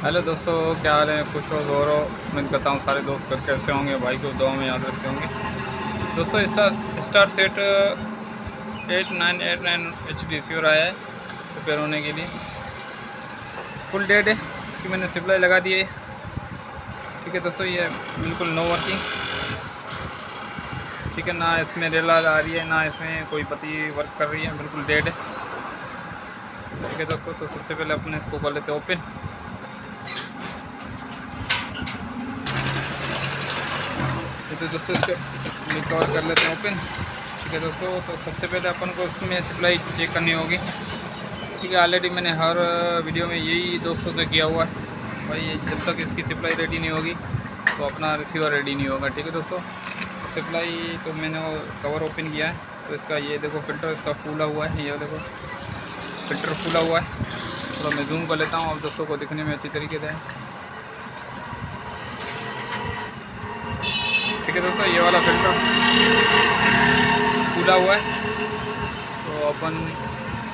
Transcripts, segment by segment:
Hello दोस्तों, क्या हाल है? खुश हो, गौरव। उम्मीद करता हूँ सारे दोस्त कर कैसे होंगे, भाई को दुआ में याद रखते होंगे। दोस्तों इसका स्टार सेट 8989 HD रिसीवर आया है रिपेयर होने के लिए। फुल डेट है, इसकी मैंने सप्लाई लगा दी है। ठीक है दोस्तों, ये बिल्कुल नो वर्किंग। ठीक है, ना इसमें रेला आ रही है, ना इसमें कोई पत्ती वर्क कर रही है, बिल्कुल डेड है। ठीक है दोस्तों, तो सबसे पहले अपने इसको कर लेते हैं ओपन। तो दोस्तों इसको कवर कर लेते हैं ओपन। ठीक है दोस्तों, तो सबसे पहले अपन को इसमें सप्लाई चेक करनी होगी। ठीक है, ऑलरेडी मैंने हर वीडियो में यही दोस्तों से किया हुआ है भाई, जब तक इसकी सप्लाई रेडी नहीं होगी तो अपना रिसीवर रेडी नहीं होगा। ठीक है दोस्तों, सप्लाई तो मैंने कवर ओपन किया है, तो इसका ये देखो फ़िल्टर इसका फूला हुआ है, ये देखो फ़िल्टर फूला हुआ है। थोड़ा मैं जूम कर लेता हूँ अब दोस्तों को दिखने में अच्छी तरीके से। ठीक है दोस्तों, ये वाला फ़िल्टर फूला हुआ है, तो अपन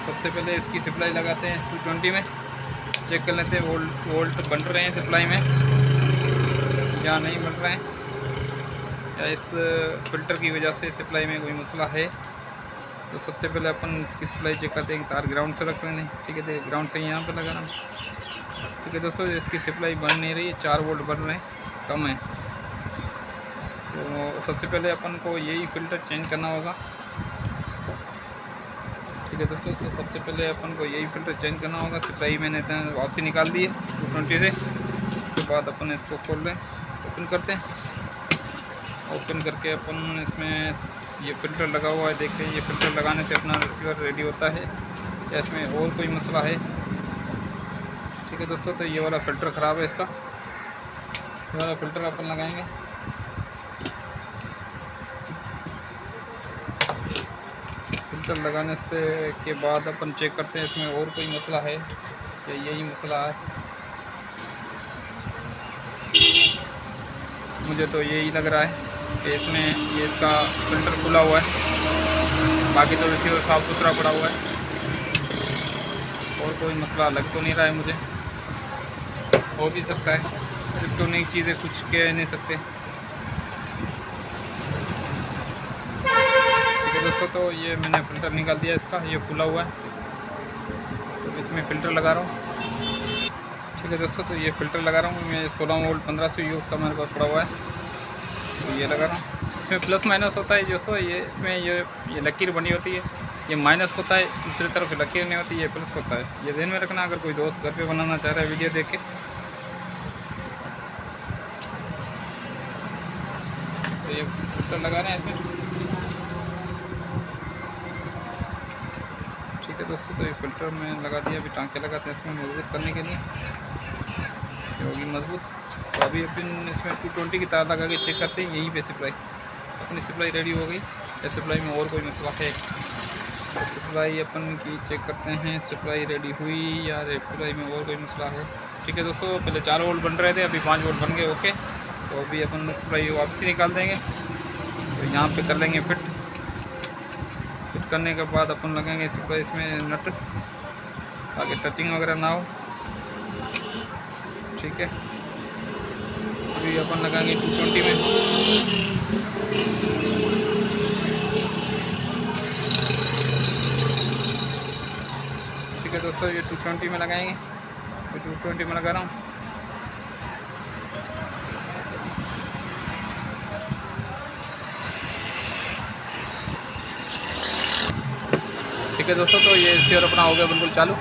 सबसे पहले इसकी सप्लाई लगाते हैं 220 में। चेक कर लेते हैं वोल्ट बन रहे हैं सप्लाई में या नहीं बन रहे हैं, या इस फ़िल्टर की वजह से सप्लाई में कोई मसला है। तो सबसे पहले अपन इसकी सप्लाई चेक करते हैं कि तार ग्राउंड से रख रहे हैं। ठीक है, तो ग्राउंड से यहाँ पे लगा रहा हूँ। ठीक है दोस्तों, इसकी सप्लाई बन नहीं रही है, 4 वोल्ट बन रहे हैं, कम है। तो सबसे पहले अपन को यही फ़िल्टर चेंज करना होगा। ठीक है दोस्तों, तो सबसे पहले अपन को यही फ़िल्टर चेंज करना होगा। सप्लाई मैंने वापसी निकाल दी है 220 से। उसके बाद अपन इसको खोल लें, ओपन करते हैं। ओपन करके अपन इसमें ये फ़िल्टर लगा हुआ है, देखते हैं ये फ़िल्टर लगाने से अपना रिसीवर रेडी होता है या इसमें और कोई मसला है। ठीक है दोस्तों, तो ये वाला फ़िल्टर ख़राब है, इसका ये वाला फ़िल्टर अपन लगाएंगे। फ़िल्टर लगाने से के बाद अपन चेक करते हैं इसमें और कोई मसला है या यही मसला है। मुझे तो यही लग रहा है कि इसमें ये इसका फ़िल्टर खुला हुआ है, बाकी तो रिसीवर साफ़ सुथरा पड़ा हुआ है, और कोई मसला लग तो नहीं रहा है मुझे। हो भी सकता है, इलेक्ट्रॉनिक चीज़ें कुछ कह नहीं सकते। दोस्तों, तो ये मैंने फ़िल्टर निकाल दिया इसका, ये खुला हुआ है, तो इसमें फ़िल्टर लगा रहा हूँ। ठीक है दोस्तों, तो ये फ़िल्टर लगा रहा हूँ मैं, 16 वोल्ट 1500 यूज़ का मेरे पास पड़ा हुआ है, तो ये लगा रहा हूँ। इसमें प्लस माइनस होता है दोस्तों, ये इसमें ये लकीर बनी होती है, ये माइनस होता है, दूसरी तरफ लकीर नहीं होती, ये प्लस होता है। ये ध्यान में रखना अगर कोई दोस्त घर पर बनाना चाह रहा है वीडियो देख के। तो ये फ़िल्टर लगा रहे हैं इसमें। ठीक है दोस्तों, तो ये फ़िल्टर में लगा दिया, अभी टाँके लगाते हैं इसमें मजबूत करने के लिए, ये होगी मजबूत। तो अभी अपन इसमें 220 की तार लगा के चेक करते हैं, यहीं पे सप्लाई अपनी सप्लाई रेडी हो गई या सप्लाई में और कोई मसला है। तो सप्लाई अपन की चेक करते हैं, सप्लाई रेडी हुई या सप्लाई में और कोई मसला है। ठीक है दोस्तों, पहले 4 वोल्ट बन रहे थे, अभी 5 वोल्ट बन गए। ओके, तो अभी अपन सप्लाई वापसी निकाल देंगे, तो यहाँ पर कर लेंगे फिट करने के बाद अपन लगाएंगे इसमें नट, ताकि टचिंग वगैरह ना हो। ठीक है, अभी अपन लगाएंगे 220 में। ठीक है दोस्तों, ये 220 में लगाएंगे, तो 220 में लगा रहा हूँ। ठीक है दोस्तों, तो ये रिसीवर अपना हो गया बिल्कुल चालू।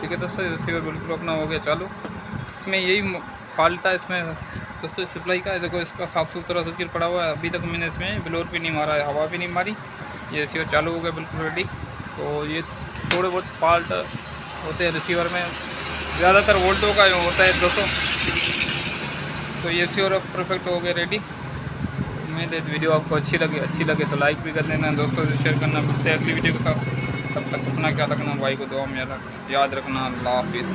ठीक है दोस्तों, रिसीवर बिल्कुल अपना हो गया चालू। इसमें यही फॉल्ट था इसमें दोस्तों, सप्लाई का। देखो इसका साफ़ सुथरा सर्किट पड़ा हुआ है, अभी तक मैंने इसमें ब्लोअर भी नहीं मारा है, हवा भी नहीं मारी, ये रिसीवर चालू हो गया बिल्कुल रेडी। तो ये थोड़े बहुत फॉल्ट होते हैं रिसीवर में, ज़्यादातर वोल्टों का होता है दोस्तों। तो ये रिसीवर अब परफेक्ट हो गया रेडी। उम्मीद है वीडियो आपको अच्छी लगे तो लाइक भी कर देना, दोस्तों से शेयर करना। मिलते हैं अगली वीडियो के साथ, तब तक अपना ख्याल रखना, भाई को दुआ में याद रखना। अल्लाह हाफिज़।